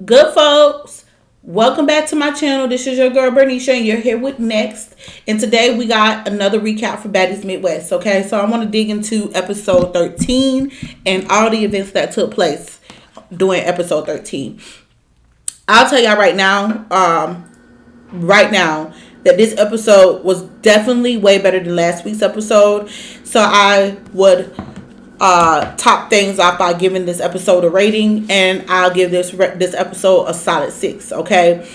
Good folks, welcome back to my channel. This is your girl Bernicia and you're here with N.E.X.T. And today we got another recap for Baddies Midwest. Okay, so I want to dig into episode 13 and all the events that took place during episode 13. I'll tell y'all right now that this episode was definitely way better than last week's episode. So I would top things off by giving this episode a rating, and I'll give this episode a solid 6. Okay,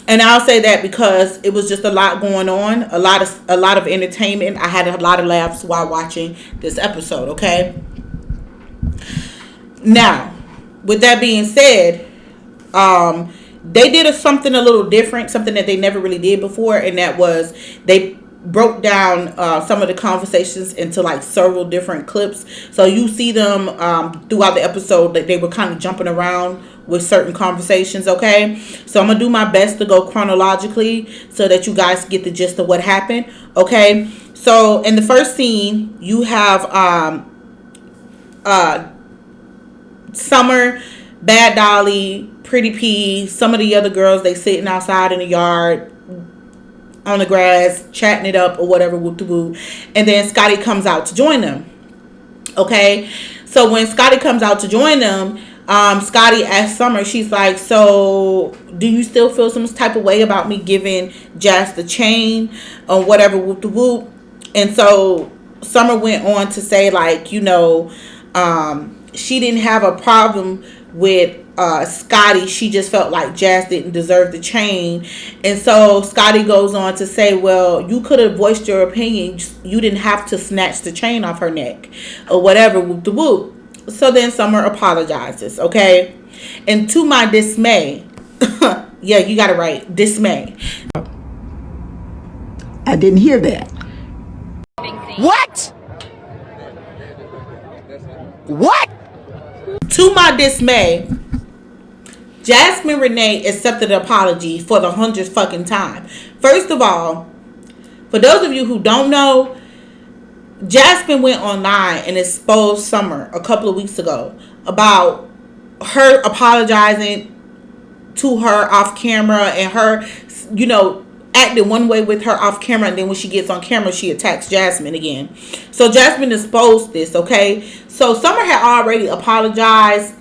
and I'll say that because it was just a lot going on, a lot of entertainment. I had a lot of laughs while watching this episode. Okay, now with that being said, they did something a little different, something that they never really did before, and that was they broke down some of the conversations into like several different clips. So you see them throughout the episode that they were kind of jumping around with certain conversations. Okay, so I'm gonna do my best to go chronologically so that you guys get the gist of what happened. Okay, so in the first scene you have Summer, Bad Dolly, Pretty P, some of the other girls, they sitting outside in the yard on the grass, chatting it up or whatever, whoop de woo. And then Scotty comes out to join them. Okay, so when Scotty comes out to join them, Scotty asks Summer, she's like, so do you still feel some type of way about me giving Jas the chain or whatever, whoop de whoop? And so Summer went on to say, like, you know, she didn't have a problem with Scotty. She just felt like Jas didn't deserve the chain. And so Scotty goes on to say, well, you could have voiced your opinion. You didn't have to snatch the chain off her neck or whatever, whoop de whoop. So then Summer apologizes. Okay, and to my dismay, yeah, you got it right, dismay. I didn't hear that. What? What? To my dismay, Jasmine Renee accepted an apology for the 100th fucking time. First of all, for those of you who don't know, Jasmine went online and exposed Summer a couple of weeks ago about her apologizing to her off camera and her, you know, acting one way with her off camera, and then when she gets on camera she attacks Jasmine again. So Jasmine exposed this. Okay, so Summer had already apologized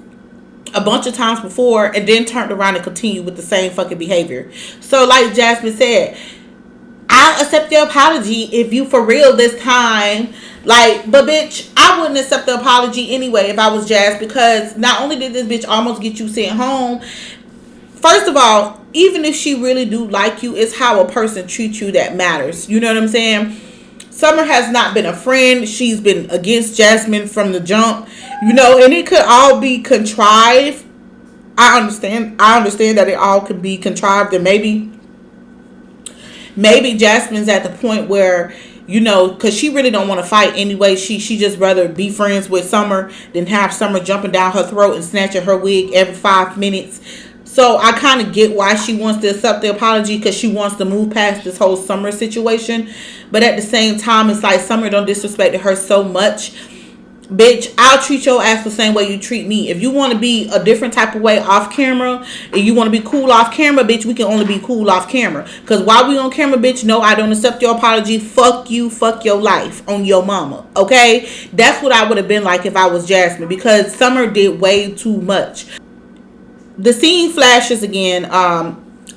a bunch of times before and then turned around and continued with the same fucking behavior. So like Jasmine said, I'll accept your apology if you for real this time. Like, but bitch, I wouldn't accept the apology anyway if I was Jas, because not only did this bitch almost get you sent home, first of all, even if she really do like you, it's how a person treats you that matters. You know what I'm saying? Summer has not been a friend. She's been against Jasmine from the jump. You know, and it could all be contrived. I understand that it all could be contrived, and maybe Jasmine's at the point where, you know, because she really don't want to fight anyway. She just rather be friends with Summer than have Summer jumping down her throat and snatching her wig every 5 minutes. So I kind of get why she wants to accept the apology, because she wants to move past this whole Summer situation. But at the same time, it's like Summer don't disrespect her so much. Bitch, I'll treat your ass the same way you treat me. If you want to be a different type of way off camera, and you want to be cool off camera, bitch, we can only be cool off camera. Because while we on camera, bitch, no, I don't accept your apology. Fuck you, fuck your life on your mama. Okay? That's what I would have been like if I was Jasmine, because Summer did way too much. The scene flashes again.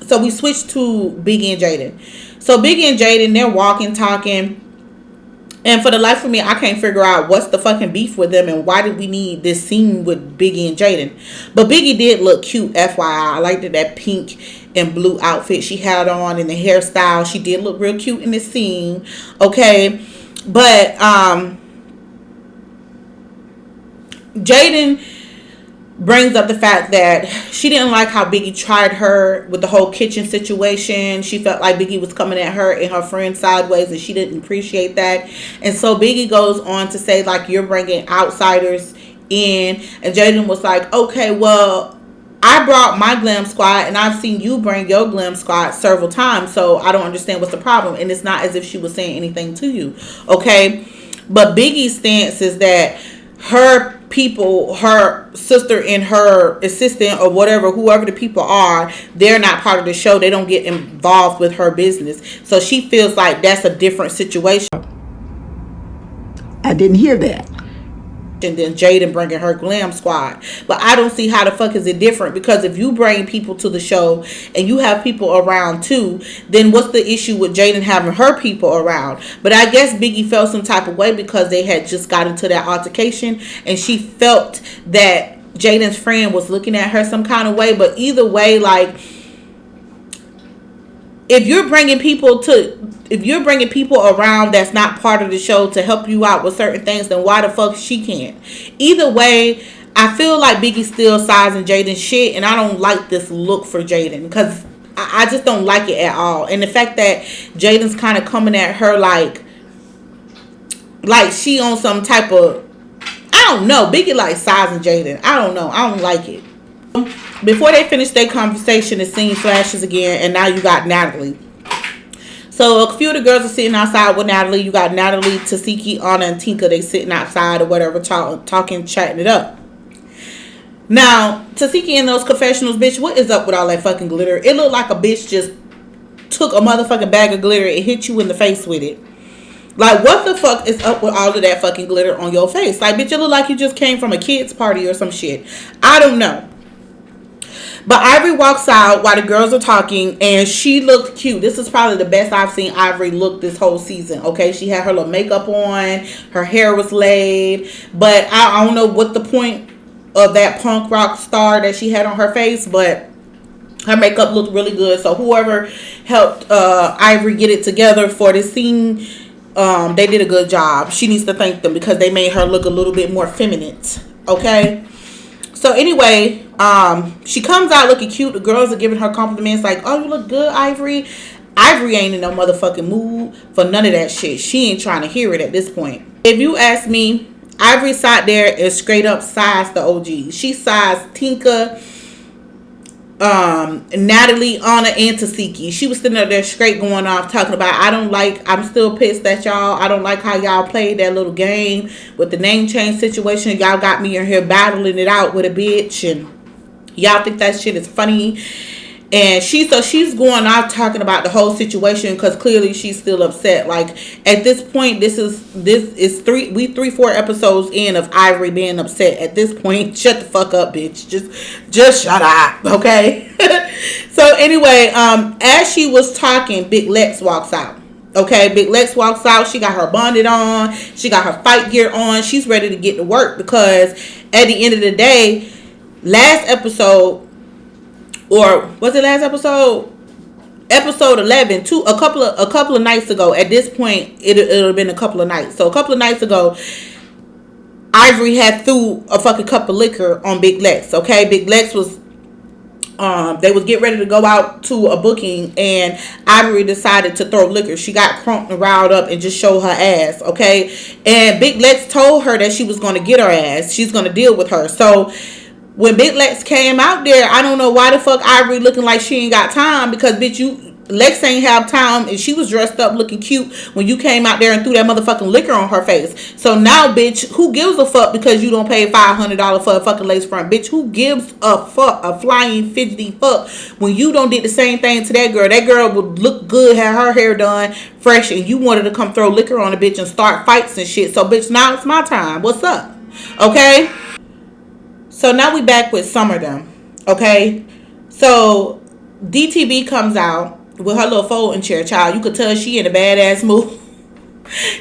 So we switch to Biggie and Jaden. So Biggie and Jaden, they're walking, talking. And for the life of me, I can't figure out what's the fucking beef with them and why did we need this scene with Biggie and Jaden. But Biggie did look cute, FYI. I liked that pink and blue outfit she had on and the hairstyle. She did look real cute in this scene. Okay. But Jaden brings up the fact that she didn't like how Biggie tried her with the whole kitchen situation. She felt like Biggie was coming at her and her friend sideways, and she didn't appreciate that. And so Biggie goes on to say, like, you're bringing outsiders in. And Jaden was like, okay, well, I brought my glam squad and I've seen you bring your glam squad several times, so I don't understand what's the problem. And it's not as if she was saying anything to you. Okay, but Biggie's stance is that her people, her sister and her assistant or whatever, whoever the people are, they're not part of the show. They don't get involved with her business. So she feels like that's a different situation. I didn't hear that. And then Jaden bringing her glam squad. But I don't see how the fuck is it different, because if you bring people to the show and you have people around too, then what's the issue with Jaden having her people around? But I guess Biggie felt some type of way because they had just got into that altercation and she felt that Jaden's friend was looking at her some kind of way. But either way, like, if you're bringing people around that's not part of the show to help you out with certain things, then why the fuck she can't? Either way, I feel like Biggie's still sizing Jaden's shit, and I don't like this look for Jaden, because I just don't like it at all. And the fact that Jaden's kind of coming at her like she on some type of, I don't know, Biggie like sizing Jaden. I don't know. I don't like it. Before they finish their conversation, the scene flashes again, and now you got Natalie. So a few of the girls are sitting outside with Natalie. You got Natalie, Tasiki, Anna, and Tinka. They sitting outside or whatever, talking, chatting it up. Now, Tasiki in those confessionals, bitch, what is up with all that fucking glitter? It looked like a bitch just took a motherfucking bag of glitter and hit you in the face with it. Like, what the fuck is up with all of that fucking glitter on your face? Like, bitch, it look like you just came from a kid's party or some shit. I don't know. But Ivory walks out while the girls are talking, and she looked cute. This is probably the best I've seen Ivory look this whole season, okay? She had her little makeup on. Her hair was laid. But I don't know what the point of that punk rock star that she had on her face, but her makeup looked really good. So whoever helped Ivory get it together for this scene, they did a good job. She needs to thank them because they made her look a little bit more feminine, okay? So anyway, she comes out looking cute. The girls are giving her compliments like, oh, you look good, Ivory. Ivory ain't in no motherfucking mood for none of that shit. She ain't trying to hear it at this point. If you ask me, Ivory sat there and straight up sized the OGs. She sized Tinka, Natalie, Anna, and Tasiki. She was sitting up there straight going off talking about, I'm still pissed at y'all. I don't like how y'all played that little game with the name change situation. Y'all got me in here battling it out with a bitch, and y'all think that shit is funny. And she's going off talking about the whole situation because clearly she's still upset. Like, at this point, this is 3-4 episodes in of Ivory being upset. At this point, shut the fuck up, bitch. Just shut up, okay? So anyway, as she was talking, Big Lex walks out. Okay, Big Lex walks out. She got her bonnet on. She got her fight gear on. She's ready to get to work because at the end of the day, last episode, or was it last episode? Episode 11, a couple of nights ago. At this point, it'll have been a couple of nights. So a couple of nights ago, Ivory had threw a fucking cup of liquor on Big Lex. Okay, Big Lex was, they was getting ready to go out to a booking, and Ivory decided to throw liquor. She got crunked and riled up and just showed her ass. Okay, and Big Lex told her that she was going to get her ass. She's going to deal with her. So when Big Lex came out there, I don't know why the fuck Ivory looking like she ain't got time, because bitch, Lex ain't have time, and she was dressed up looking cute when you came out there and threw that motherfucking liquor on her face. So now, bitch, who gives a fuck because you don't pay $500 for a fucking lace front? Bitch, who gives a fuck, a flying fidgety fuck, when you don't did the same thing to that girl? That girl would look good, had her hair done, fresh, and you wanted to come throw liquor on a bitch and start fights and shit. So, bitch, now it's my time. What's up? Okay? So now we back with Summer them. Okay? So DTB comes out with her little folding chair, child. You could tell she in a badass mood.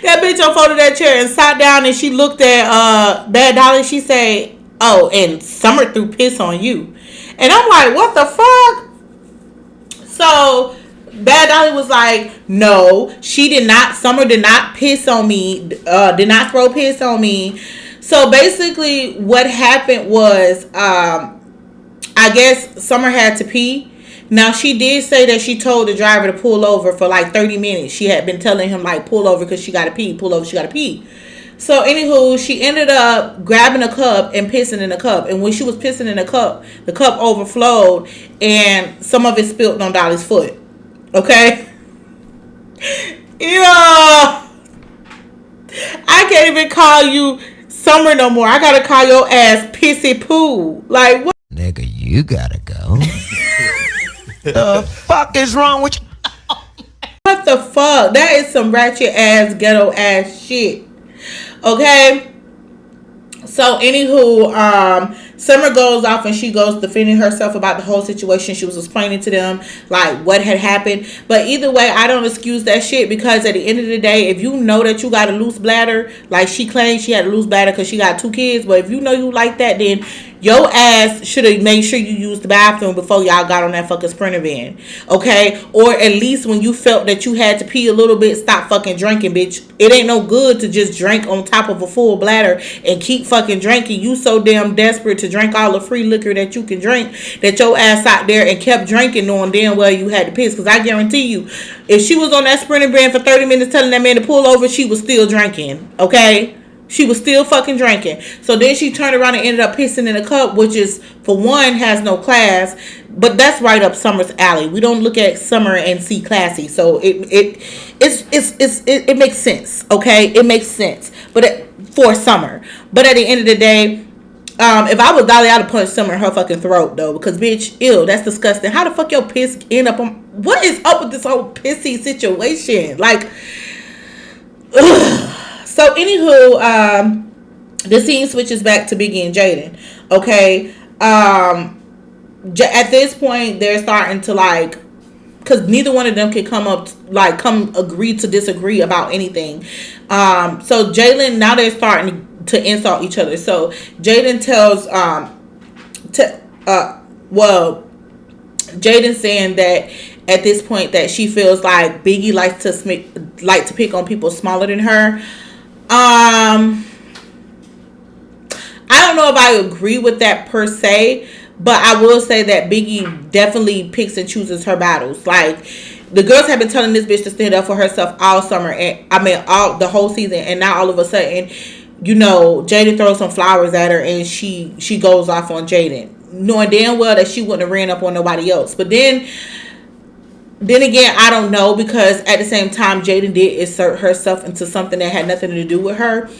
That bitch unfolded that chair and sat down, and she looked at Bad Dolly. She said, oh, and Summer threw piss on you. And I'm like, what the fuck? So Bad Dolly was like, no, she did not. Summer did not piss on me. Did not throw piss on me. So basically what happened was, I guess Summer had to pee. Now, she did say that she told the driver to pull over for like 30 minutes. She had been telling him, like, pull over because she got to pee. Pull over, she got to pee. So, anywho, she ended up grabbing a cup and pissing in the cup. And when she was pissing in the cup overflowed and some of it spilled on Dolly's foot. Okay? Yeah. I can't even call you Summer no more. I gotta call your ass Pissy Poo. Like, what? Nigga, you gotta go. The fuck is wrong with you? What the fuck? That is some ratchet ass, ghetto ass shit. Okay? So, anywho, Summer goes off and she goes defending herself about the whole situation. She was explaining to them, like, what had happened. But either way, I don't excuse that shit because at the end of the day, if you know that you got a loose bladder, like she claimed she had a loose bladder because she got 2 kids, but if you know you like that, then your ass should have made sure you used the bathroom before y'all got on that fucking Sprinter van. Okay? Or at least when you felt that you had to pee a little bit, stop fucking drinking, bitch. It ain't no good to just drink on top of a full bladder and keep fucking drinking. You so damn desperate to drink all the free liquor that you can drink that your ass out there and kept drinking knowing damn well you had to piss. Because I guarantee you, if she was on that Sprinter van for 30 minutes telling that man to pull over, she was still drinking. Okay? She was still fucking drinking. So then she turned around and ended up pissing in a cup, which is, for one, has no class. But that's right up Summer's alley. We don't look at Summer and see classy. So it makes sense. Okay? It makes sense. But for Summer. But at the end of the day, if I was Dolly, I'd have punched Summer in her fucking throat, though. Because, bitch, ew, that's disgusting. How the fuck your piss end up on... What is up with this whole pissy situation? Like, ugh. So, anywho, the scene switches back to Biggie and Jaden. Okay? At this point, they're starting to, like... Because neither one of them can come agree to disagree about anything. So, Jalen, now they're starting to insult each other. So, Jaden tells... Jaden saying that at this point that she feels like Biggie likes to pick on people smaller than her. I don't know if I agree with that per se, but I will say that Biggie definitely picks and chooses her battles. Like, the girls have been telling this bitch to stand up for herself all summer, and all the whole season, and now all of a sudden, you know, Jaden throws some flowers at her and she goes off on Jaden, knowing damn well that she wouldn't have ran up on nobody else. But then again, I don't know, because at the same time, Jaden did insert herself into something that had nothing to do with her.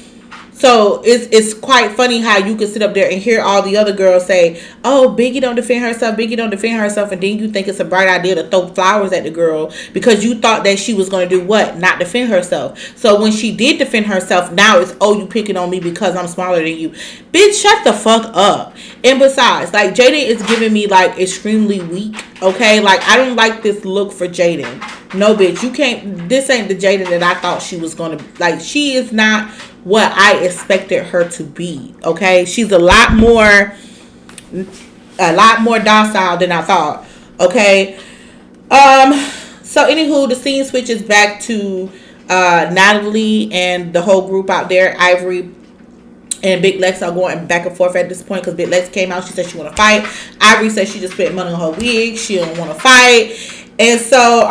So it's quite funny how you can sit up there and hear all the other girls say, oh, Biggie don't defend herself, Biggie don't defend herself, and then you think it's a bright idea to throw flowers at the girl because you thought that she was going to do what? Not defend herself. So when she did defend herself, now it's, oh, you picking on me because I'm smaller than you. Bitch, shut the fuck up. And besides, like, Jaden is giving me, like, extremely weak, okay? Like, I don't like this look for Jaden. No, bitch, you can't, this ain't the Jaden that I thought she was going to, like, she is not what I expected her to be, okay? She's a lot more docile than I thought, okay? So anywho, the scene switches back to Natalie and the whole group out there. Ivory and Big Lex are going back and forth at this point because Big Lex came out. She said she want to fight. Ivory said she just spent money on her wig. She don't want to fight. And so,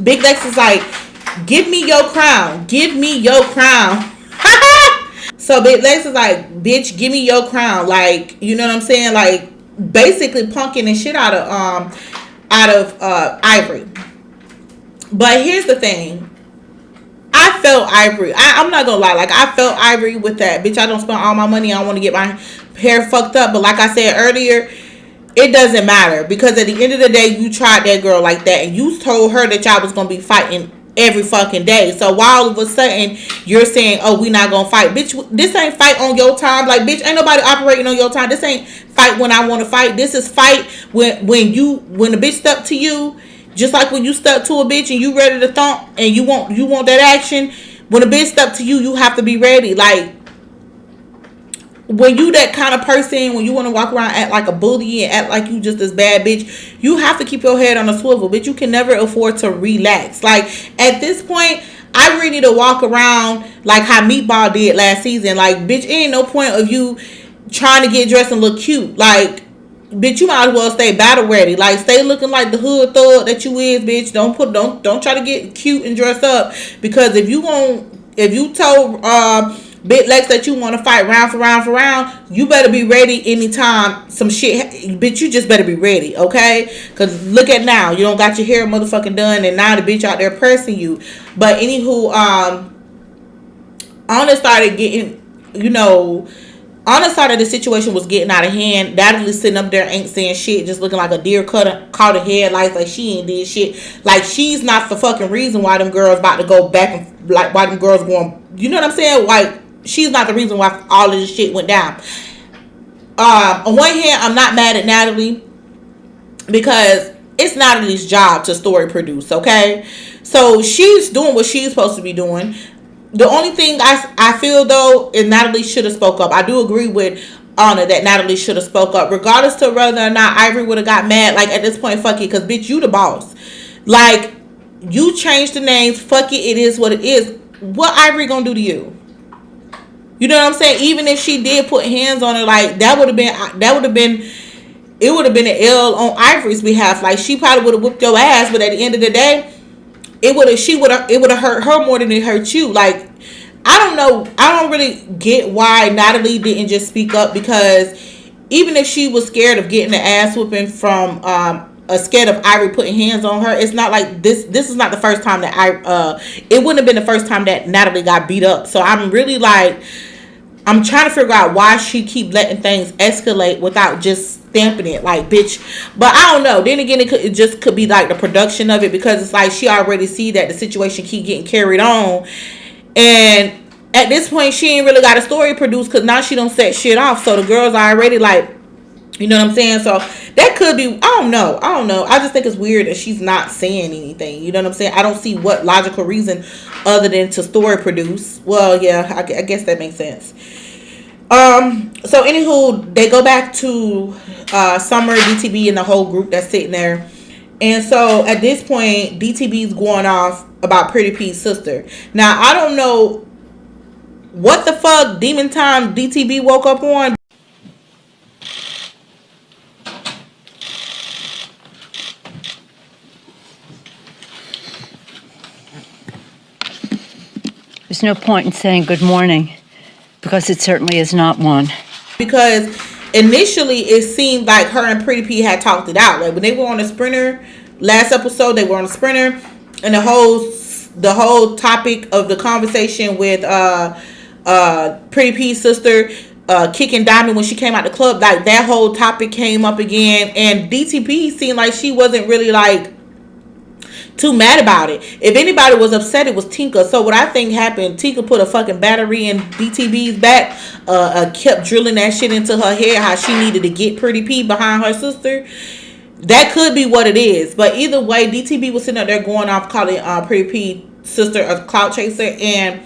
Big Lex is like, give me your crown. Give me your crown. So Big Lex is like, bitch, give me your crown. Like, you know what I'm saying? Like, basically punking the shit out of Ivory. But here's the thing. I felt Ivory. I'm not gonna lie. Like, I felt Ivory with that. Bitch, I don't spend all my money. I don't want to get my hair fucked up. But like I said earlier, it doesn't matter, because at the end of the day, you tried that girl like that, and you told her that y'all was gonna be fighting every fucking day. So why all of a sudden you're saying, oh, we not gonna fight? Bitch, this ain't fight on your time. Like, bitch, ain't nobody operating on your time. This ain't fight when I want to fight. This is fight when the bitch stuck to you, just like when you stuck to a bitch and you ready to thump and you want that action. When a bitch stuck to you, you have to be ready. Like, when you that kind of person, when you want to walk around, act like a bully and act like you just this bad bitch, you have to keep your head on a swivel, bitch. You can never afford to relax. Like, at this point, I really need to walk around like how Meatball did last season. Like, bitch, ain't no point of you trying to get dressed and look cute. Like, bitch, you might as well stay battle ready. Like, stay looking like the hood thug that you is, bitch. Don't try to get cute and dress up, because if you told Big Lex that you want to fight round for round for round, you better be ready anytime some shit. Bitch, you just better be ready, okay? Because look at now. You don't got your hair motherfucking done, and now the bitch out there pressing you. But anywho, Anna started getting, Anna's side of the situation was getting out of hand. Natalie sitting up there ain't saying shit, just looking like a deer caught a headlights, like she ain't did shit. Like she's not the fucking reason why them girls about to go back and like why them girls going. You know what I'm saying? Like she's not the reason why all of this shit went down. On one hand, I'm not mad at Natalie because it's Natalie's job to story produce. Okay, so she's doing what she's supposed to be doing. The only thing I feel though is Natalie should have spoke up. I do agree with Anna that Natalie should have spoke up, regardless to whether or not Ivory would have got mad. Like at this point, fuck it, because bitch, you the boss. Like you changed the names. Fuck it, it is what it is. What Ivory gonna do to you? You know what I'm saying? Even if she did put hands on her, like it would have been an L on Ivory's behalf. Like she probably would have whooped your ass, but at the end of the day, it would have hurt her more than it hurt you. Like I don't know, I don't really get why Natalie didn't just speak up, because even if she was scared of getting the ass whooping from scared of Ivory putting hands on her, it's not like this is not the first time that it wouldn't have been the first time that Natalie got beat up. So I'm really like, I'm trying to figure out why she keep letting things escalate without just stamping it, like bitch. But I don't know. Then again, it just could be like the production of it, because it's like she already see that the situation keep getting carried on, and at this point she ain't really got a story produced, because now she don't set shit off. So the girls are already like, you know what I'm saying? So that could be, I don't know. I just think it's weird that she's not saying anything. You know what I'm saying? I don't see what logical reason other than to story produce. Well, yeah, I guess that makes sense. So anywho, they go back to Summer, DTB, and the whole group that's sitting there. And so at this point, DTB's going off about Pretty P's sister. Now, I don't know what the fuck demon time DTB woke up on. There's no point in saying good morning, because it certainly is not one. Because initially it seemed like her and Pretty P had talked it out. Like when they were on the Sprinter last episode, they were on the Sprinter, and the whole topic of the conversation with Pretty P's sister kicking Diamond when she came out the club, like that whole topic came up again, and DTP seemed like she wasn't really like too mad about it. If anybody was upset, it was Tinka. So what I think happened, Tinka put a fucking battery in DTB's back, kept drilling that shit into her head, how she needed to get Pretty P behind her sister. That could be what it is. But either way, DTB was sitting up there going off, calling Pretty P sister a clout chaser. And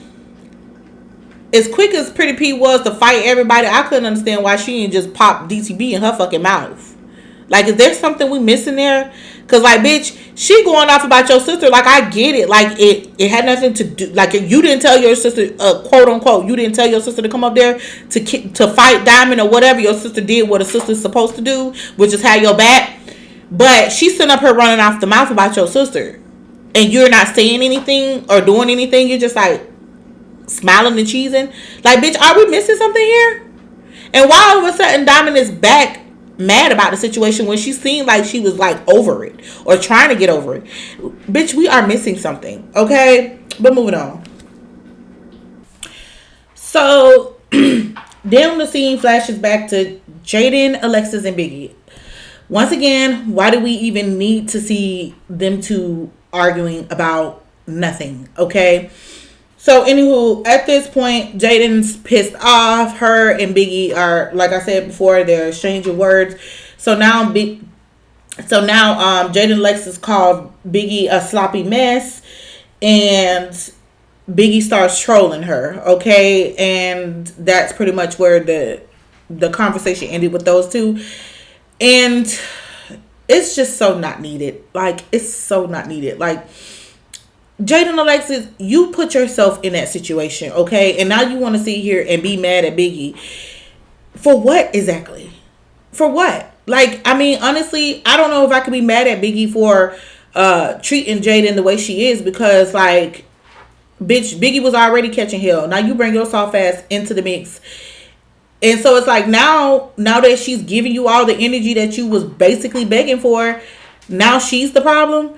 as quick as Pretty P was to fight everybody, I couldn't understand why she didn't just pop DTB in her fucking mouth. Like, is there something we missing there? Because, like, bitch, she going off about your sister. Like, I get it. Like, it had nothing to do. Like, you didn't tell your sister, quote unquote, you didn't tell your sister to come up there to fight Diamond or whatever. Your sister did what a sister's supposed to do, which is have your back. But she's sitting up here running off the mouth about your sister, and you're not saying anything or doing anything. You're just like smiling and cheesing. Like, bitch, are we missing something here? And why all of a sudden Diamond is back mad about the situation when she seemed like she was like over it or trying to get over it? Bitch, we are missing something, okay? But moving on. So then the scene flashes back to Jaden, Alexis, and Biggie. Once again, why do we even need to see them two arguing about nothing? Okay. So anywho, at this point, Jaden's pissed off. Her and Biggie are, like I said before, they're exchanging words. So now Jaden Alexis called Biggie a sloppy mess, and Biggie starts trolling her. Okay, and that's pretty much where the conversation ended with those two. And it's just so not needed. Like, it's so not needed. Like, Jaden Alexis, you put yourself in that situation, okay? And now you want to sit here and be mad at Biggie. For what exactly? For what? Like, I mean, honestly, I don't know if I could be mad at Biggie for treating Jaden the way she is, because, like, bitch, Biggie was already catching hell. Now you bring your soft ass into the mix. And so it's like now that she's giving you all the energy that you was basically begging for, now she's the problem.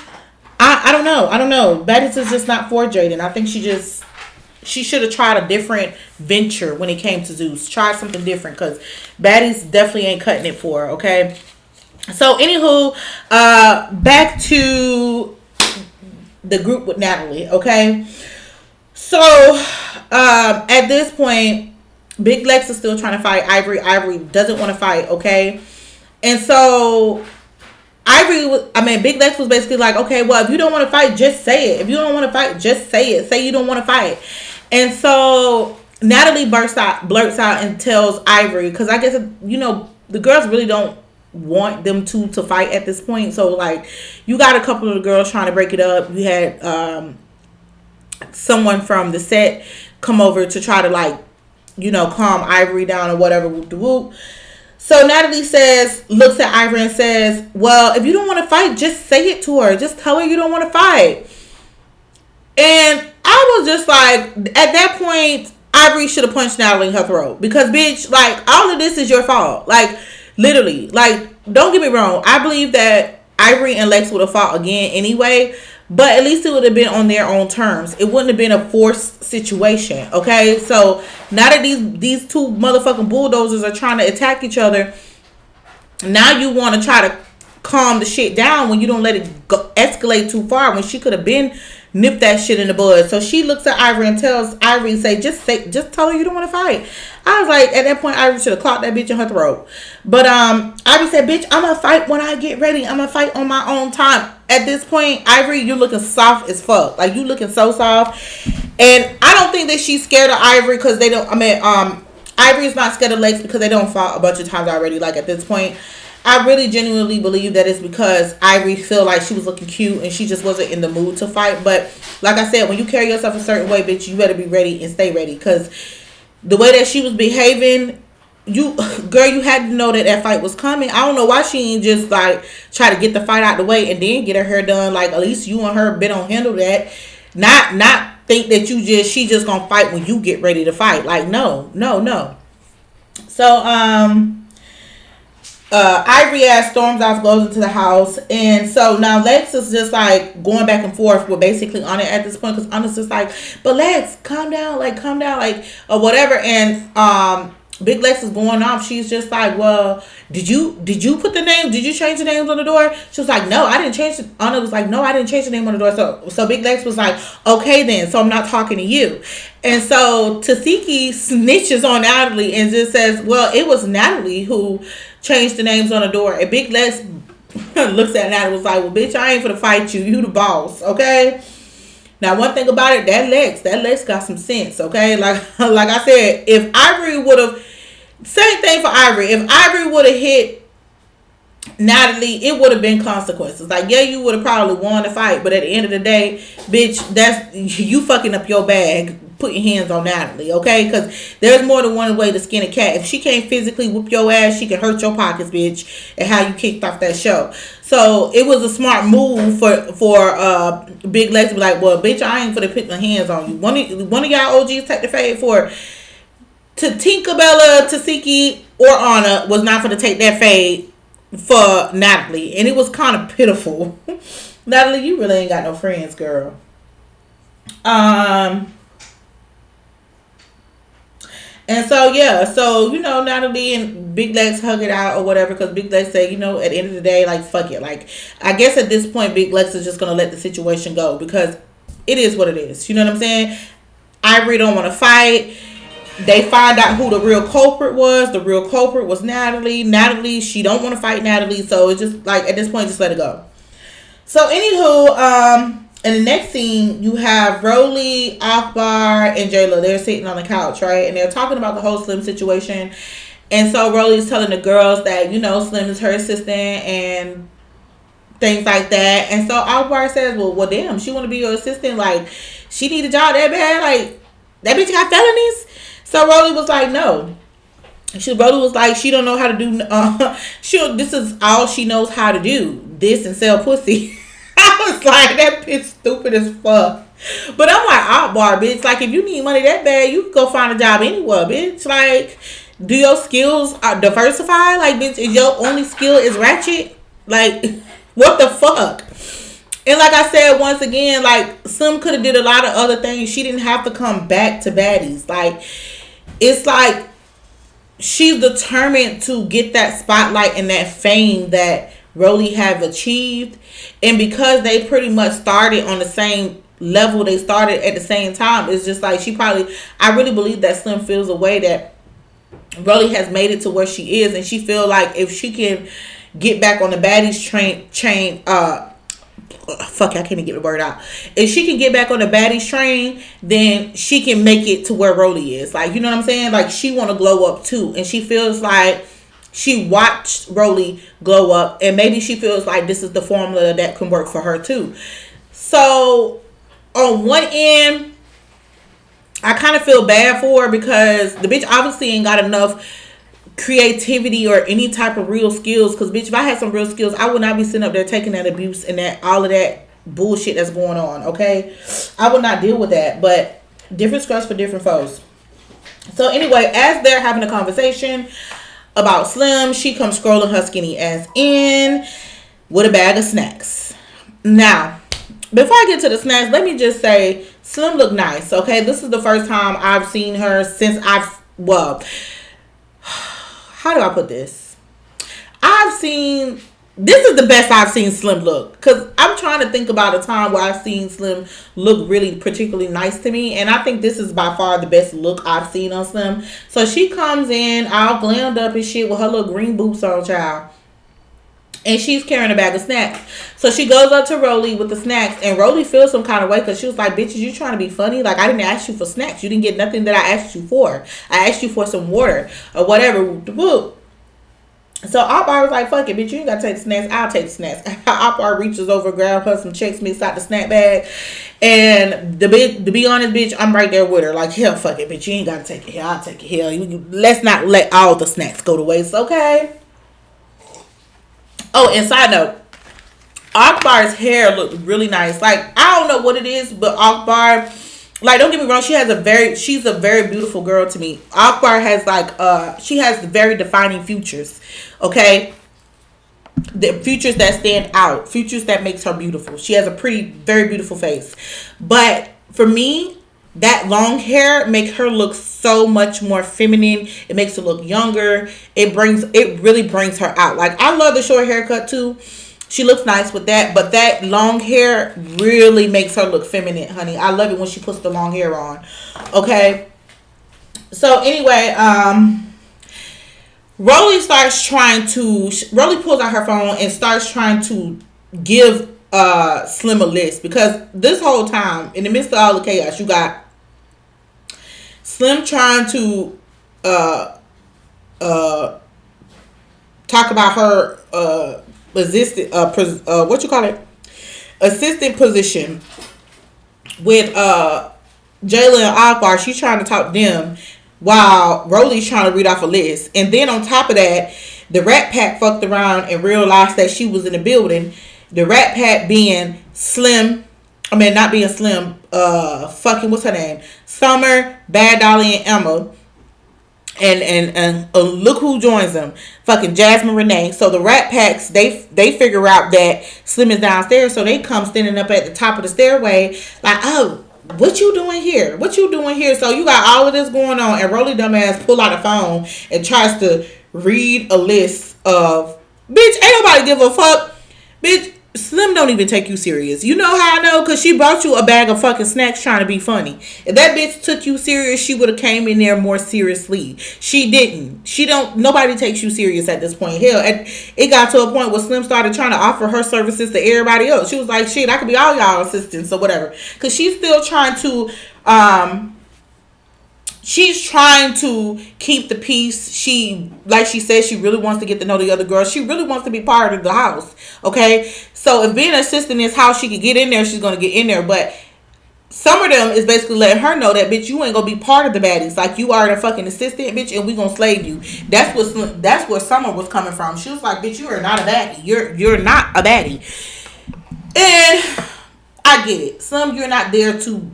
I don't know. Baddies is just not for Jaden. I think she should have tried a different venture when it came to Zeus. Try something different, because Baddies definitely ain't cutting it for her, okay? So, anywho, back to the group with Natalie, okay? So, at this point, Big Lex is still trying to fight Ivory. Ivory doesn't want to fight, okay? And so Big Lex was basically like, okay, well, if you don't want to fight, just say it. If you don't want to fight, just say it. Say you don't want to fight. And so Natalie blurts out and tells Ivory, because I guess, the girls really don't want them to fight at this point. So, like, you got a couple of the girls trying to break it up. You had someone from the set come over to try to, like, calm Ivory down or whatever, whoop de whoop. So Natalie looks at Ivory and says, well, if you don't want to fight, just say it to her. Just tell her you don't want to fight. And I was just like, at that point, Ivory should have punched Natalie in her throat. Because, bitch, like, all of this is your fault. Like, literally. Like, don't get me wrong. I believe that Ivory and Lex would have fought again anyway. But at least it would have been on their own terms. It wouldn't have been a forced situation, okay? So now that these two motherfucking bulldozers are trying to attack each other, now you want to try to calm the shit down when you don't let it escalate too far, when she could have been nipped that shit in the bud. So she looks at Ivory and tells Ivory, just tell her you don't want to fight. I was like, at that point, Ivory should have clocked that bitch in her throat. But Ivory said, bitch, I'm gonna fight when I get ready. I'm gonna fight on my own time. At this point, Ivory, you're looking soft as fuck. Like, you looking so soft. And I don't think that she's scared of Ivory because they don't, Ivory is not scared of Lex because they don't fought a bunch of times already. Like, at this point, I really genuinely believe that it's because Ivory feel like she was looking cute and she just wasn't in the mood to fight. But like I said, when you carry yourself a certain way, bitch, you better be ready and stay ready. Because the way that she was behaving, you had to know that fight was coming. I don't know why she ain't just like try to get the fight out the way and then get her hair done. Like, at least you and her been on handle that. Not think that she just gonna fight when you get ready to fight. Like, no. So Ivory ass storms off, goes into the house, and so now Lex is just like going back and forth with basically Anna at this point, because Anna's just like, but Lex, calm down, like, or whatever. And Big Lex is going off. She's just like, well, did you put the name? Did you change the names on the door? She was like, no, I didn't change it. Anna was like, no, I didn't change the name on the door. So Big Lex was like, okay then, so I'm not talking to you. And so Tasiki snitches on Natalie and just says, well, it was Natalie who changed the names on the door. And Big Lex looks at Natalie and was like, well, bitch, I ain't finna fight you. You the boss, okay? Now, one thing about it, that Lex got some sense, okay? Like I said, if Ivory would have, same thing for Ivory. If Ivory would have hit Natalie, it would have been consequences. Like, yeah, you would have probably won the fight, but at the end of the day, bitch, that's you fucking up your bag, putting hands on Natalie, okay? Because there's more than one way to skin a cat. If she can't physically whoop your ass, she can hurt your pockets, bitch, and how you kicked off that show. So it was a smart move for Big Lex to be like, well, bitch, I ain't finna put my hands on you. One of y'all OGs take the fade for to Tinkerbella, Tasiki, or Anna was not finna take that fade for Natalie, and it was kind of pitiful. Natalie, you really ain't got no friends, girl. And so, yeah, so, Natalie and Big Lex hug it out or whatever, because Big Lex said, at the end of the day, like, fuck it. Like, I guess at this point, Big Lex is just going to let the situation go, because it is what it is. You know what I'm saying? Ivory don't want to fight. They find out who the real culprit was. The real culprit was Natalie. Natalie, she don't want to fight Natalie, so it's just, like, at this point, just let it go. So, anywho, in the next scene, you have Rolly, Akbar, and Jayla. They're sitting on the couch, right? And they're talking about the whole Slim situation. And so Rolly's telling the girls that, Slim is her assistant and things like that. And so Akbar says, well, damn, she want to be your assistant? Like, she need a job that bad? Like, that bitch got felonies? So Rolly was like, no. Rolly was like, she don't know how to do, this is all she knows how to do. This and sell pussy. I was like, that bitch stupid as fuck. But I'm like, bar, bitch. Like, if you need money that bad, you can go find a job anywhere, bitch. Like, do your skills diversify? Like, bitch, is your only skill is ratchet? Like, what the fuck? And like I said, once again, like, Slim could have did a lot of other things. She didn't have to come back to Baddies. Like, it's like she's determined to get that spotlight and that fame that Rolly have achieved. And because they pretty much started on the same level, they started at the same time, it's just like I really believe that Slim feels a way that Rolly has made it to where she is, and she feel like if she can get back on the Baddies train, fuck, I can't even get the word out. If she can get back on the Baddies train, then she can make it to where Rolly is. Like, you know what I'm saying? Like, she want to glow up too, and she feels like she watched Rolly glow up, and maybe she feels like this is the formula that can work for her too. So on one end, I kind of feel bad for her because the bitch obviously ain't got enough creativity or any type of real skills. Because, bitch, if I had some real skills, I would not be sitting up there taking that abuse and that all of that bullshit that's going on, okay? I would not deal with that. But different scrubs for different foes. So, anyway, as they're having a conversation about Slim, she comes scrolling her skinny ass in with a bag of snacks. Now, before I get to the snacks, let me just say Slim look nice, okay? This is the first time I've seen her since how do I put this? This is the best I've seen Slim look. Because I'm trying to think about a time where I've seen Slim look really particularly nice to me. And I think this is by far the best look I've seen on Slim. So she comes in all glammed up and shit with her little green boots on, child. And she's carrying a bag of snacks. So she goes up to Rolly with the snacks. And Rolly feels some kind of way because she was like, bitch, you trying to be funny? Like, I didn't ask you for snacks. You didn't get nothing that I asked you for. I asked you for some water or whatever. So Akbar was like, fuck it, bitch. You ain't got to take the snacks. I'll take the snacks. Akbar reaches over, grab her some checks, mix out the snack bag. And to be honest, bitch, I'm right there with her. Like, hell, fuck it, bitch. You ain't got to take it here. I'll take it here. Let's not let all the snacks go to waste, okay? Oh, and side note, Akbar's hair looked really nice. Like, I don't know what it is, but Akbar, like, don't get me wrong, she's a very beautiful girl to me. Akbar has she has very defining features, okay? The features that stand out, features that makes her beautiful. She has a very beautiful face. But for me, that long hair makes her look so much more feminine. It makes her look younger. It really brings her out. Like, I love the short haircut too. She looks nice with that, but that long hair really makes her look feminine, honey. I love it when she puts the long hair on. Okay. So anyway, Rolly pulls out her phone and starts trying to give Slim a list, because this whole time, in the midst of all the chaos, you got Slim trying to talk about her assistant position with Jayla and Akbar. She's trying to talk to them while Rolly's trying to read off a list. And then on top of that, the Rat Pack fucked around and realized that she was in the building. The Rat Pack being not being Slim, what's her name? Summer, Bad Dolly, and Emma. And look who joins them. Fucking Jasmine, Renee. So the Rat Packs, they figure out that Slim is downstairs. So they come standing up at the top of the stairway. Like, oh, what you doing here? What you doing here? So you got all of this going on. And Rolly dumbass pull out a phone and tries to read a list of, bitch, ain't nobody give a fuck. Bitch, Slim don't even take you serious. You know how I know? Because she brought you a bag of fucking snacks trying to be funny. If that bitch took you serious, she would have came in there more seriously. She didn't. Nobody takes you serious at this point. Hell, it got to a point where Slim started trying to offer her services to everybody else. She was like, shit, I could be all y'all assistants or whatever. Because she's still trying to, she's trying to keep the peace. Like she said, she really wants to get to know the other girls. She really wants to be part of the house. Okay? So if being an assistant is how she could get in there, she's going to get in there. But some of them is basically letting her know that, bitch, you ain't going to be part of the baddies. Like, you are the fucking assistant, bitch, and we going to slave you. That's where Summer was coming from. She was like, bitch, you are not a baddie. You're not a baddie. And I get it. Slim, you're not there to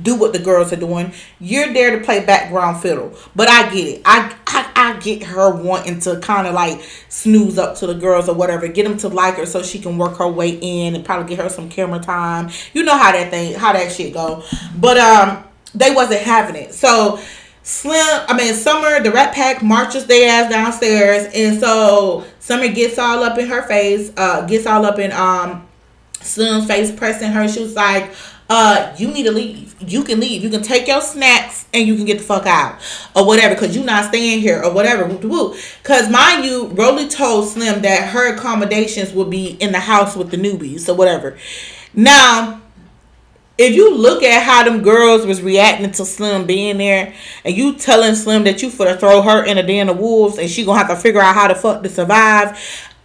do what the girls are doing. You're there to play background fiddle. But I get it. I get her wanting to kind of like snooze up to the girls or whatever, get them to like her so she can work her way in and probably get her some camera time. You know how that shit go. But they wasn't having it. So Summer, the Rat Pack marches their ass downstairs, and so Summer gets all up in her face, gets all up in Slim's face, pressing her. She was like, you need to leave. You can leave. You can take your snacks and you can get the fuck out or whatever, because you're not staying here or whatever. Because mind you, Rolly told Slim that her accommodations would be in the house with the newbies or whatever. Now, if you look at how them girls was reacting to Slim being there, and you telling Slim that you finna throw her in a den of wolves and she gonna have to figure out how the fuck to survive,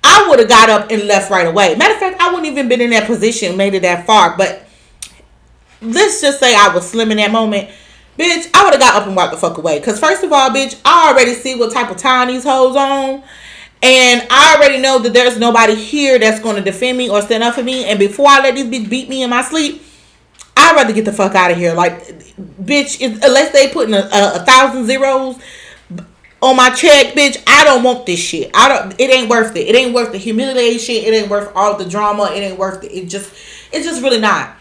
I would have got up and left right away. Matter of fact, I wouldn't even been in that position, made it that far. But let's just say I was Slim in that moment. Bitch, I would have got up and walked the fuck away. Because first of all, bitch, I already see what type of time these hoes on. And I already know that there's nobody here that's going to defend me or stand up for me. And before I let this bitch beat me in my sleep, I'd rather get the fuck out of here. Like, bitch, unless they putting a 1,000 zeros on my check, bitch, I don't want this shit. It ain't worth it. It ain't worth the humiliation. It ain't worth all the drama. It ain't worth it. It's just really not.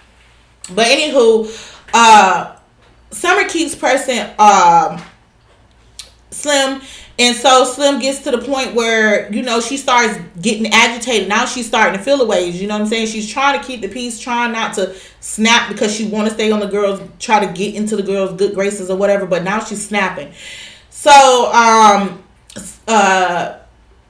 But anywho, Summer keeps pressing Slim, and so Slim gets to the point where, you know, she starts getting agitated. Now she's starting to feel the ways, you know what I'm saying? She's trying to keep the peace, trying not to snap because she want to stay on the girls, try to get into the girls' good graces or whatever, but now she's snapping. So,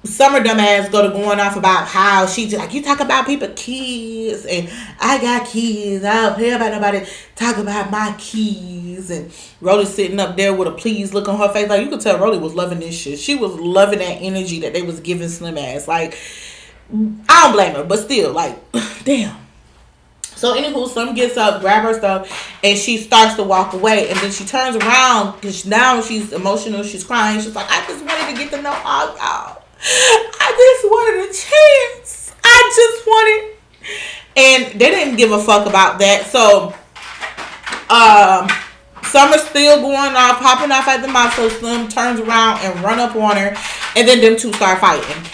Summer dumbass going off about how she just like, you talk about people kids and I got kids. I don't care about nobody talk about my kids. And Rolly sitting up there with a pleased look on her face. Like, you could tell Rolly was loving this shit. She was loving that energy that they was giving Slim ass. Like, I don't blame her, but still, like, damn. So anywho, Slim gets up, grab her stuff, and she starts to walk away. And then she turns around because now she's emotional. She's crying. She's like, I just wanted to get to know all y'all. I just wanted a chance. I just wanted. And they didn't give a fuck about that. So, Summer's still going off, popping off at the mouth. So Slim turns around and run up on her. And then them two start fighting.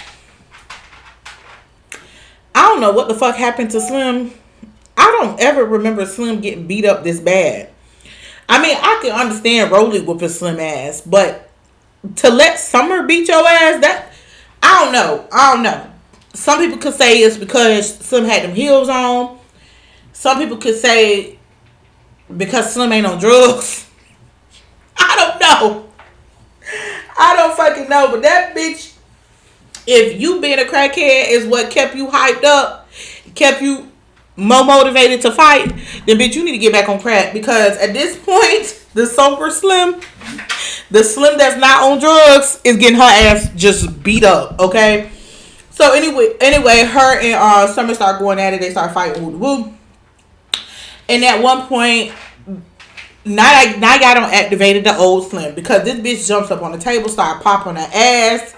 I don't know what the fuck happened to Slim. I don't ever remember Slim getting beat up this bad. I mean, I can understand Rolly whooping Slim ass. But to let Summer beat your ass, that... I don't know. Some people could say it's because Slim had them heels on. Some people could say because Slim ain't on drugs. I don't know. I don't fucking know. But that bitch, if you being a crackhead is what kept you hyped up, kept you more motivated to fight, then bitch, you need to get back on crack. Because at this point, the sober Slim, the Slim that's not on drugs, is getting her ass just beat up, okay? So anyway, her and Summer start going at it. They start fighting, woo. And at one point, now I got on activated the old Slim, because this bitch jumps up on the table, start popping her ass,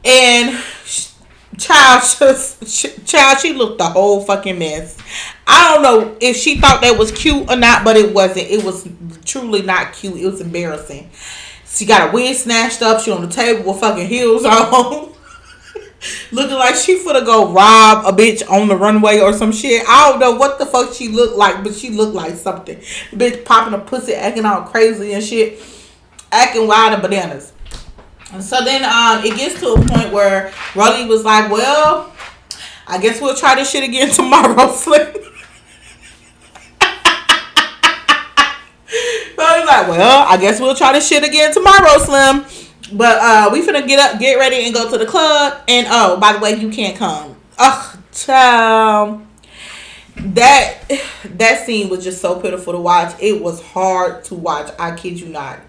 and child, she looked the whole fucking mess. I don't know if she thought that was cute or not, but it wasn't. It was truly not cute. It was embarrassing. She got her wig snatched up. She on the table with fucking heels on. Looking like she finna go rob a bitch on the runway or some shit. I don't know what the fuck she looked like, but she looked like something. Bitch popping a pussy, acting all crazy and shit. Acting wild and bananas. And so then it gets to a point where Rolly was like, well, I guess we'll try this shit again tomorrow, Slim. So he's like, well, I guess we'll try this shit again tomorrow, Slim. But we finna get ready and go to the club. And oh, by the way, you can't come. Ugh, child. That scene was just so pitiful to watch. It was hard to watch. I kid you not.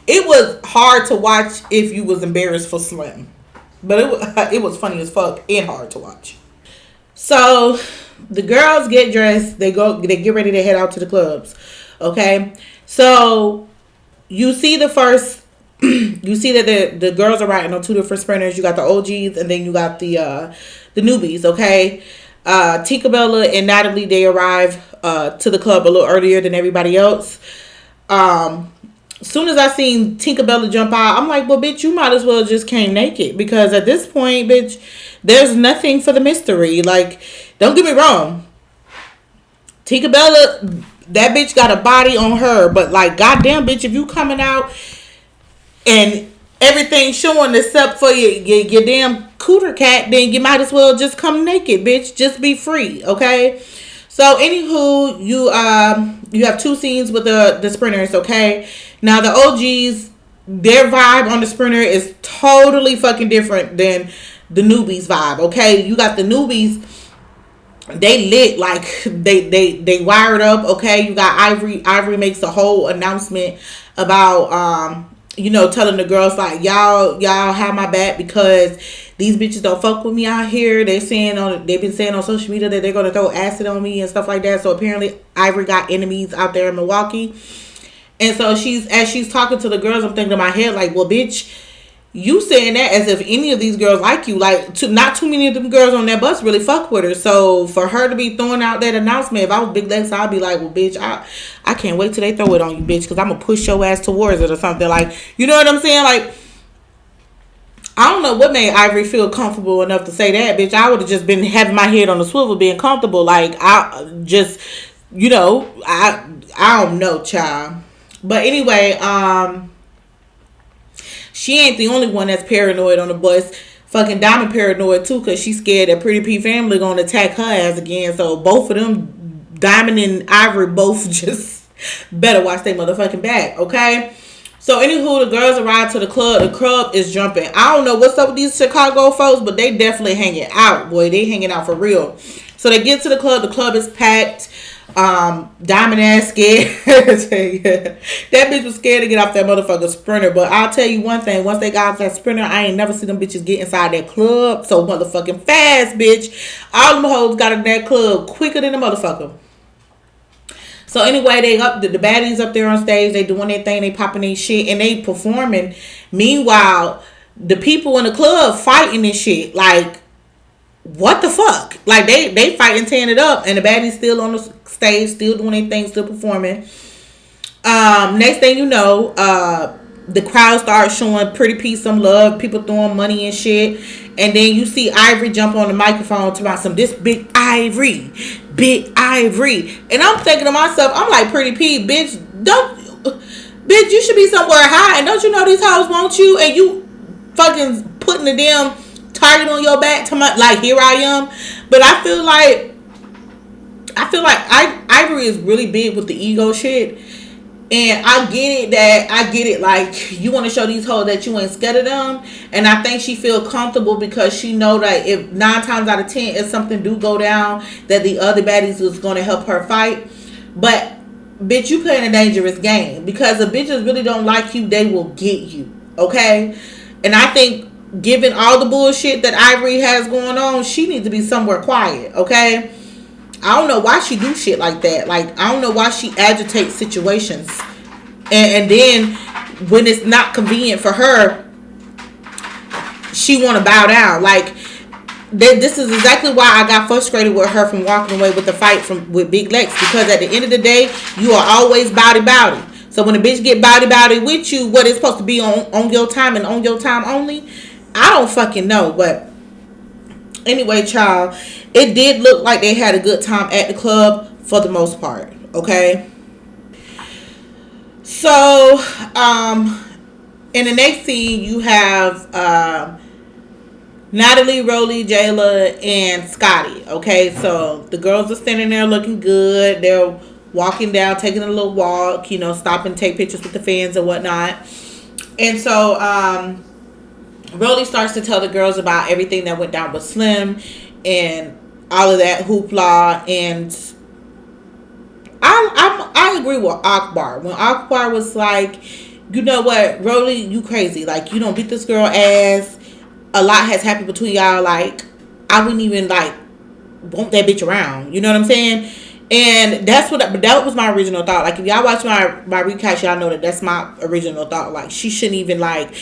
It was hard to watch if you was embarrassed for Slim. But it was funny as fuck and hard to watch. So the girls get dressed. They get ready to head out to the clubs. Okay. So you see you see that the girls are riding on two different sprinters. You got the OGs and then you got the newbies. Okay. Tinkerbella and Natalie, they arrive to the club a little earlier than everybody else. Soon as I seen Tinkerbella jump out, I'm like, well, bitch, you might as well just came naked, because at this point, bitch, there's nothing for the mystery. Like, don't get me wrong, Tinkerbella, that bitch got a body on her, but like, goddamn, bitch, if you coming out and everything showing except for your damn cooter cat, then you might as well just come naked, bitch. Just be free, okay? So, anywho, you have two scenes with the sprinters, okay? Now, the OGs, their vibe on the sprinter is totally fucking different than the newbies vibe, okay? You got the newbies, they lit, like, they wired up, okay? You got Ivory. Ivory makes a whole announcement about, telling the girls, like, y'all have my back because these bitches don't fuck with me out here. They've been saying on social media that they're gonna throw acid on me and stuff like that. So apparently Ivory got enemies out there in Milwaukee. And so as she's talking to the girls, I'm thinking in my head, like, well, bitch, you saying that as if any of these girls like you. Like, not too many of them girls on that bus really fuck with her. So for her to be throwing out that announcement, if I was Big Lex, I'd be like, well, bitch, I can't wait till they throw it on you, bitch, because I'm gonna push your ass towards it or something. Like, you know what I'm saying? Like, I don't know what made Ivory feel comfortable enough to say that, bitch. I would have just been having my head on the swivel, being comfortable. Like, I just, I don't know, child. But anyway, she ain't the only one that's paranoid on the bus. Fucking Diamond paranoid too, because she's scared that Pretty P family gonna attack her ass again. So both of them, Diamond and Ivory, both just better watch their motherfucking back, okay? So anywho, the girls arrive to the club. The club is jumping. I don't know what's up with these Chicago folks, but they definitely hanging out, boy. They hanging out for real. So they get to the club. The club is packed. Diamond ass scared. That bitch was scared to get off that motherfucking sprinter. But I'll tell you one thing. Once they got off that sprinter, I ain't never seen them bitches get inside that club so motherfucking fast, bitch. All them hoes got in that club quicker than the motherfucker. So anyway, the baddies up there on stage. They doing their thing. They popping their shit and they performing. Meanwhile, the people in the club fighting and shit. Like, what the fuck? Like, they fighting, tearing it up, and the baddies still on the stage, still doing their thing, still performing. Next thing you know, the crowd starts showing Pretty P some love, people throwing money and shit, and then you see Ivory jump on the microphone to about this big Ivory, and I'm thinking to myself, I'm like, Pretty P, bitch, you should be somewhere high, and don't you know these hoes want you, and you fucking putting the damn target on your back to my, like, here I am. But I feel like Ivory is really big with the ego shit, and I get it, like, you want to show these hoes that you ain't scared of them, and I think she feel comfortable because she know that if 9 times out of 10 if something do go down, that the other baddies is going to help her fight. But bitch, you playing a dangerous game, because if bitches really don't like you, they will get you, okay? And I think, given all the bullshit that Ivory has going on, she needs to be somewhere quiet, okay? I don't know why she do shit like that. Like, I don't know why she agitates situations. And then, when it's not convenient for her, she want to bow down. Like, this is exactly why I got frustrated with her from walking away with the fight with Big Lex. Because at the end of the day, you are always bowdy. So when a bitch get bowdy with you, what it's supposed to be on your time and on your time only, I don't fucking know. But anyway, child, it did look like they had a good time at the club for the most part, okay? So in the next scene, you have Natalie, Rolly, Jayla, and Scotty, okay? So the girls are standing there looking good. They're walking down, taking a little walk, stopping, take pictures with the fans and whatnot. And so Rolly starts to tell the girls about everything that went down with Slim and all of that hoopla. And I agree with Akbar. When Akbar was like, you know what, Rolly, you crazy. Like, you don't beat this girl ass. A lot has happened between y'all. Like, I wouldn't even, like, want that bitch around. You know what I'm saying? And that was my original thought. Like, if y'all watch my recast, y'all know that that's my original thought. Like, she shouldn't even, like,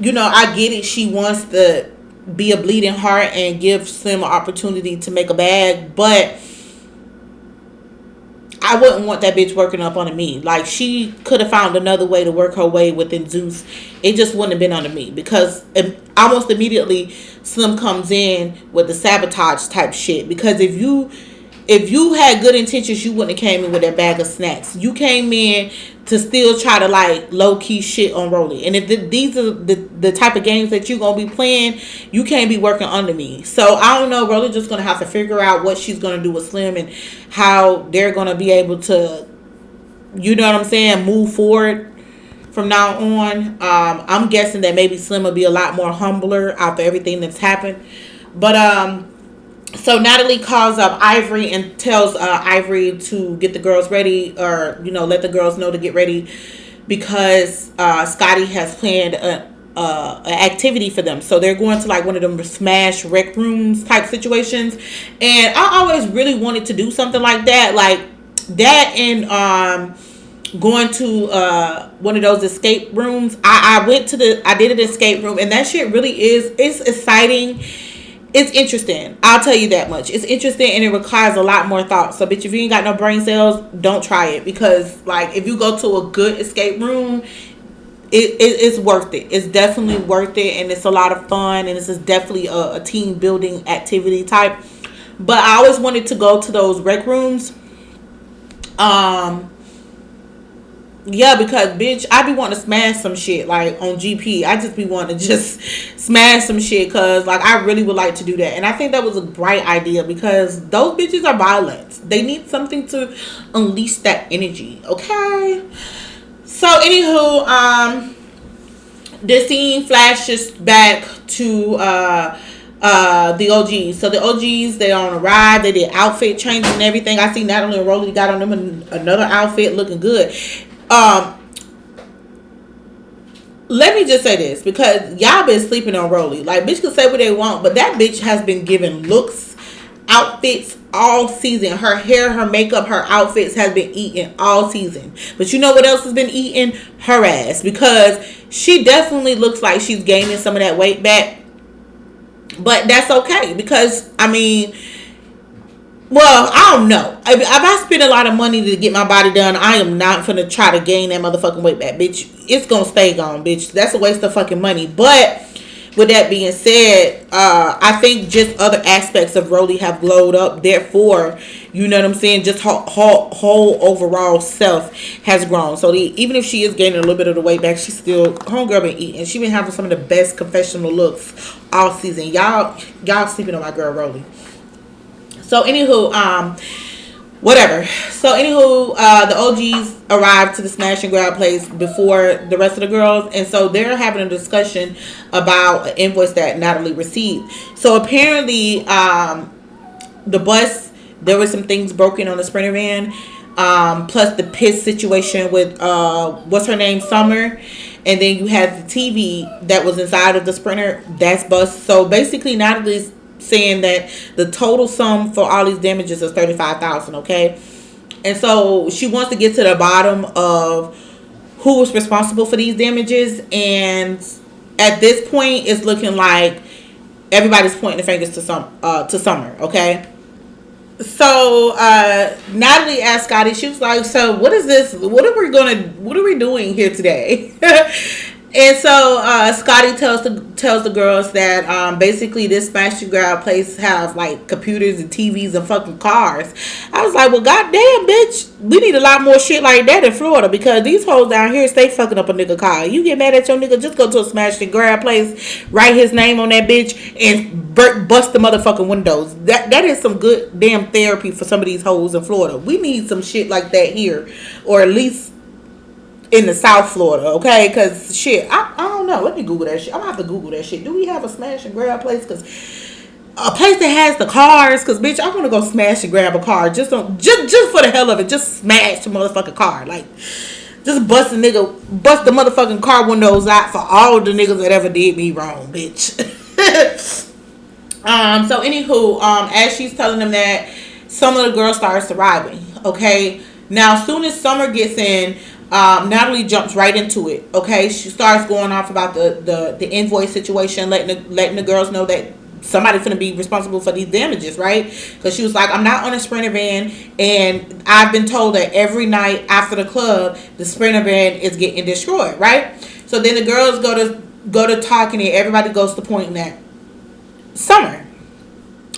I get it. She wants the be a bleeding heart and give Slim an opportunity to make a bag, but I wouldn't want that bitch working up under me. Like, she could have found another way to work her way within Zeus. It just wouldn't have been under me, because almost immediately Slim comes in with the sabotage type shit. Because if you had good intentions, you wouldn't have came in with that bag of snacks. You came in to still try to like low key shit on Rolly. And if these are the type of games that you're gonna be playing, you can't be working under me. So I don't know. Rolly just gonna have to figure out what she's gonna do with Slim and how they're gonna be able to, you know what I'm saying, move forward from now on. I'm guessing that maybe Slim will be a lot more humbler after everything that's happened. But so Natalie calls up Ivory and tells Ivory to get the girls ready, or, you know, let the girls know to get ready, because Scotty has planned an activity for them. So they're going to like one of them smash rec rooms type situations. And I always really wanted to do something like that. Like that, and going to one of those escape rooms. I did an escape room, and that shit really it's exciting. It's interesting. I'll tell you that much. It's interesting, and it requires a lot more thought. So, bitch, if you ain't got no brain cells, don't try it. Because, like, if you go to a good escape room, it's worth it. It's definitely worth it, and it's a lot of fun, and this is definitely a team building activity type. But I always wanted to go to those rec rooms. Yeah, because, bitch, I be wanting to smash some shit, like, on GP. I just be wanting to just smash some shit, because, like, I really would like to do that. And I think that was a bright idea, because those bitches are violent. They need something to unleash that energy, okay? So, anywho, the scene flashes back to the OGs. So the OGs, they on a ride. They did outfit changes and everything. I see Natalie and Rolly got on them another outfit looking good. Let me just say this, because y'all been sleeping on Rolly. Like, bitch can say what they want, but that bitch has been giving looks, outfits all season. Her hair, her makeup, her outfits has been eating all season. But you know what else has been eating? Her ass. Because she definitely looks like she's gaining some of that weight back. But that's okay, because, I mean, well, I don't know. If I spend a lot of money to get my body done, I am not gonna try to gain that motherfucking weight back, bitch. It's gonna stay gone, bitch. That's a waste of fucking money. But with that being said, I think just other aspects of Rolly have glowed up. Therefore, you know what I'm saying, just her whole overall self has grown. So even if she is gaining a little bit of the weight back, she's still, homegirl been eating. She been having some of the best confessional looks all season. Y'all sleeping on my girl Rolly. So, anywho, whatever. So, anywho, the OGs arrived to the smash and grab place before the rest of the girls. And so, they're having a discussion about an invoice that Natalie received. So, apparently, the bus, there were some things broken on the Sprinter van. Plus the piss situation with, what's her name, Summer. And then you had the TV that was inside of the Sprinter. That's bust. So, basically, Natalie's saying that the total sum for all these damages is $35,000, okay? And so she wants to get to the bottom of who was responsible for these damages, and at this point it's looking like everybody's pointing the fingers to Summer, okay? So Natalie asked Scotty, she was like, so what is this? What are we doing here today? And so Scotty tells the girls that basically this smash and grab place have like computers and TVs and fucking cars. I was like, well, goddamn, bitch, we need a lot more shit like that in Florida, because these hoes down here stay fucking up a nigga car. You get mad at your nigga, just go to a smash and grab place, write his name on that bitch, and bust the motherfucking windows. That is some good damn therapy for some of these hoes in Florida. We need some shit like that here, or at least in the South Florida, okay? Because shit, I don't know. Let me Google that shit. I'm gonna have to Google that shit. Do we have a smash and grab place? Because a place that has the cars. Because bitch, I want to go smash and grab a car just for the hell of it. Just smash the motherfucking car, like just bust the motherfucking car windows out for all the niggas that ever did me wrong, bitch. So anywho, as she's telling them that, some of the girls starts arriving. Okay, now as soon as Summer gets in, Natalie jumps right into it. Okay, she starts going off about the invoice situation, letting the girls know that somebody's gonna be responsible for these damages, right? Because she was like, I'm not on a Sprinter van, and I've been told that every night after the club, the Sprinter van is getting destroyed, right? So then the girls go to talking, and everybody goes to pointing at Summer.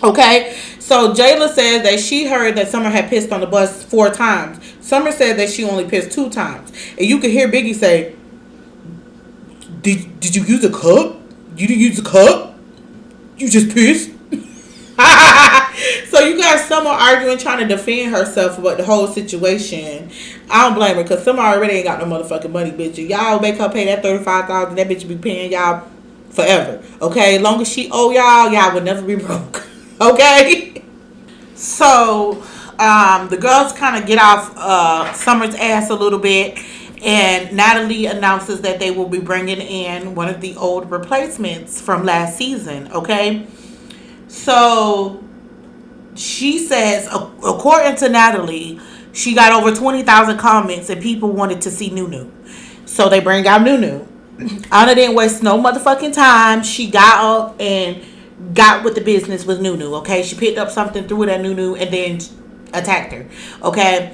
Okay, so Jayla says that she heard that Summer had pissed on the bus 4 times. Summer said that she only pissed 2 times, and you could hear Biggie say, "Did you use a cup? You didn't use a cup? You just pissed." So you got Summer arguing, trying to defend herself about the whole situation. I don't blame her, because Summer already ain't got no motherfucking money, bitch. Y'all make her pay that $35,000. That bitch be paying y'all forever. Okay, as long as she owe y'all would never be broke. Okay. So the girls kind of get off Summer's ass a little bit, and Natalie announces that they will be bringing in one of the old replacements from last season. Okay, so she says, according to Natalie, she got over 20,000 comments and people wanted to see Nunu. So they bring out Nunu. Anna didn't waste no motherfucking time. She got up and got with the business with Nunu. Okay, she picked up something, threw it at Nunu, and then attacked her. Okay,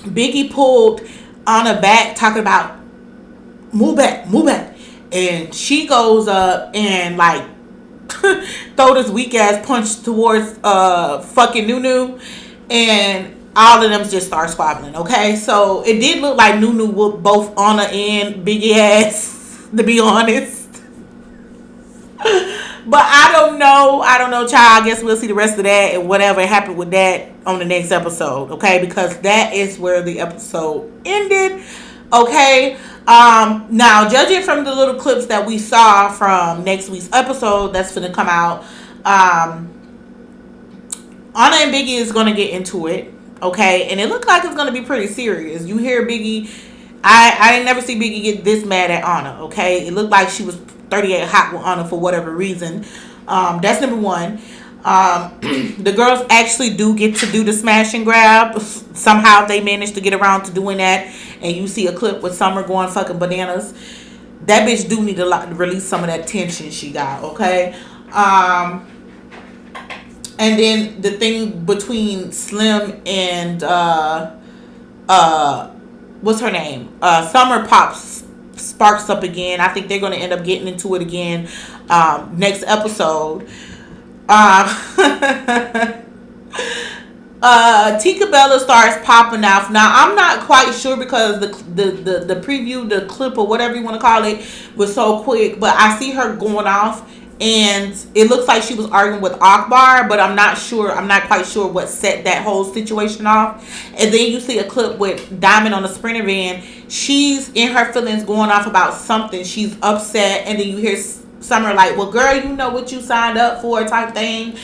Biggie pulled Anna back, talking about move back, and she goes up and like throw this weak ass punch towards fucking Nunu, and all of them just start squabbling. Okay, so it did look like Nunu whooped both Anna and Biggie ass, to be honest. But I don't know, child. I guess we'll see the rest of that and whatever happened with that on the next episode, okay? Because that is where the episode ended, okay? Now, judging from the little clips that we saw from next week's episode that's going to come out, Anna and Biggie is going to get into it, okay? And it looked like it's going to be pretty serious. You hear Biggie, I ain't never see Biggie get this mad at Anna, okay? It looked like she was 38 hot with Anna for whatever reason. That's number one. The girls actually do get to do the smash and grab. Somehow they managed to get around to doing that. And you see a clip with Summer going fucking bananas. That bitch do need to release some of that tension she got, okay? And then the thing between Slim and what's her name? Summer sparks up again. I think they're going to end up getting into it again next episode. Tinkerbella starts popping off. Now I'm not quite sure because the preview, the clip or whatever you want to call it, was so quick, but I see her going off and it looks like she was arguing with Akbar, but I'm not quite sure what set that whole situation off. And then you see a clip with Diamond on the Sprinter van. She's in her feelings, going off about something. She's upset, and then you hear Summer like, well, girl, you know what you signed up for, type thing.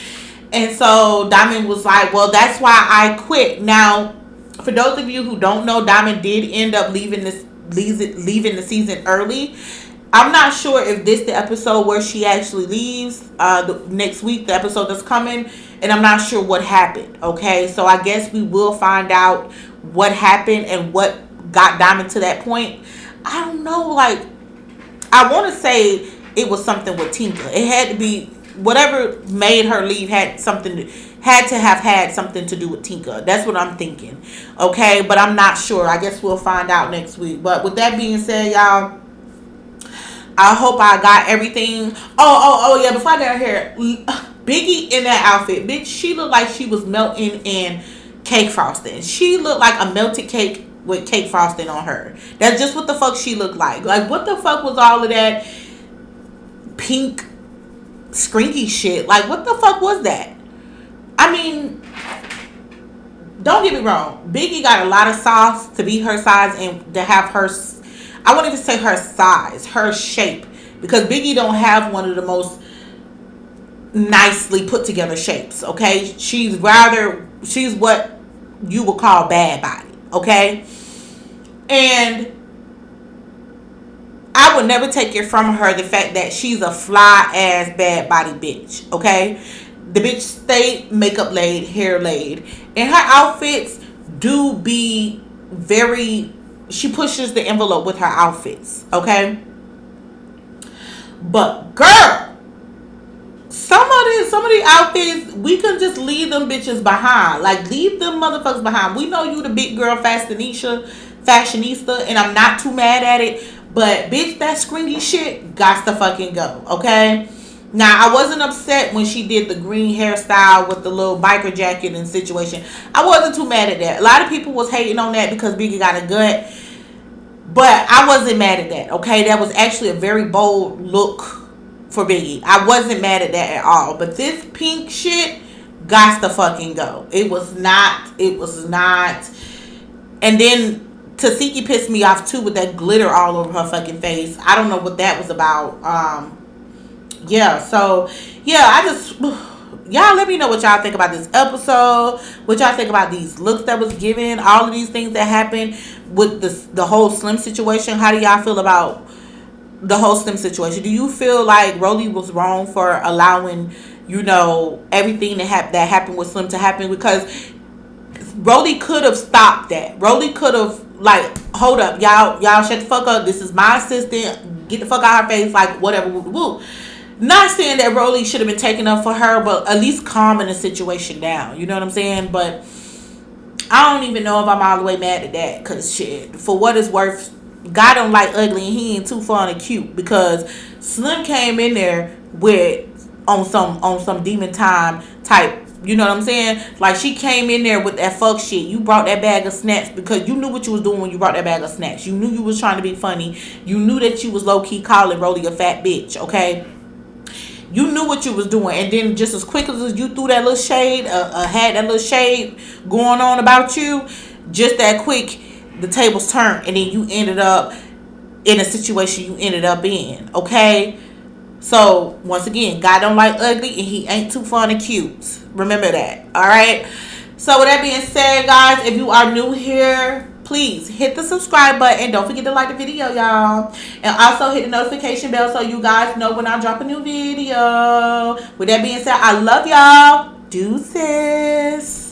And so Diamond was like, well, that's why I quit. Now, for those of you who don't know, Diamond did end up leaving the season early. I'm not sure if this the episode where she actually leaves the next week, the episode that's coming, and I'm not sure what happened. Okay, so I guess we will find out what happened and what got Diamond to that point. I don't know, like, I want to say it was something with Tinka. It had to be whatever made her leave had to have had something to do with Tinka. That's what I'm thinking. Okay, but I'm not sure. I guess we'll find out next week. But with that being said, y'all, I hope I got everything. Oh yeah, before I got here, Biggie in that outfit, bitch, she looked like she was melting in cake frosting. She looked like a melted cake with cake frosting on her. That's just what the fuck she looked like. Like, what the fuck was all of that pink skrinky shit? Like, what the fuck was that? I mean, don't get me wrong, Biggie got a lot of sauce to be her size and to have her, I won't even say her size, her shape, because Biggie don't have one of the most nicely put together shapes, okay? She's what you would call bad body, okay? And I would never take it from her, the fact that she's a fly ass bad body bitch, okay? The bitch stay makeup laid, hair laid, and her outfits do be she pushes the envelope with her outfits, okay? But girl, some of the outfits, we can just leave them bitches behind. Like, leave them motherfuckers behind. We know you the big girl fashionista, and I'm not too mad at it. But bitch, that scringy shit got to fucking go, okay? Now, I wasn't upset when she did the green hairstyle with the little biker jacket and situation. I wasn't too mad at that. A lot of people was hating on that because Biggie got a gut. But I wasn't mad at that, okay? That was actually a very bold look for Biggie. I wasn't mad at that at all. But this pink shit got to fucking go. It was not. And then Tasiki pissed me off too with that glitter all over her fucking face. I don't know what that was about. Y'all let me know what y'all think about this episode, what y'all think about these looks that was given, all of these things that happened with the whole Slim situation. How do y'all feel about the whole Slim situation? Do you feel like Rolly was wrong for allowing, everything that happened with Slim to happen? Because Rolly could have stopped that. Rolly could have, hold up, y'all shut the fuck up. This is my assistant. Get the fuck out of her face, whatever. Woo. Not saying that Rolly should have been taken up for her, but at least calming the situation down. You know what I'm saying? But I don't even know if I'm all the way mad at that. Because shit, for what it's worth, God don't like ugly and he ain't too fun and cute. Because Slim came in there on some demon time type. You know what I'm saying? Like, she came in there with that fuck shit. You brought that bag of snacks because you knew what you was doing when you brought that bag of snacks. You knew you was trying to be funny. You knew that you was low-key calling Rolly a fat bitch, okay? You knew what you was doing. And then just as quick as you threw that little shade, had that little shade going on about you, just that quick, the tables turned. And then you ended up in a situation you ended up in, okay? So, once again, God don't like ugly and he ain't too fun and cute. Remember that, alright? So, with that being said, guys, if you are new here, please hit the subscribe button. Don't forget to like the video, y'all. And also hit the notification bell so you guys know when I drop a new video. With that being said, I love y'all. Deuces.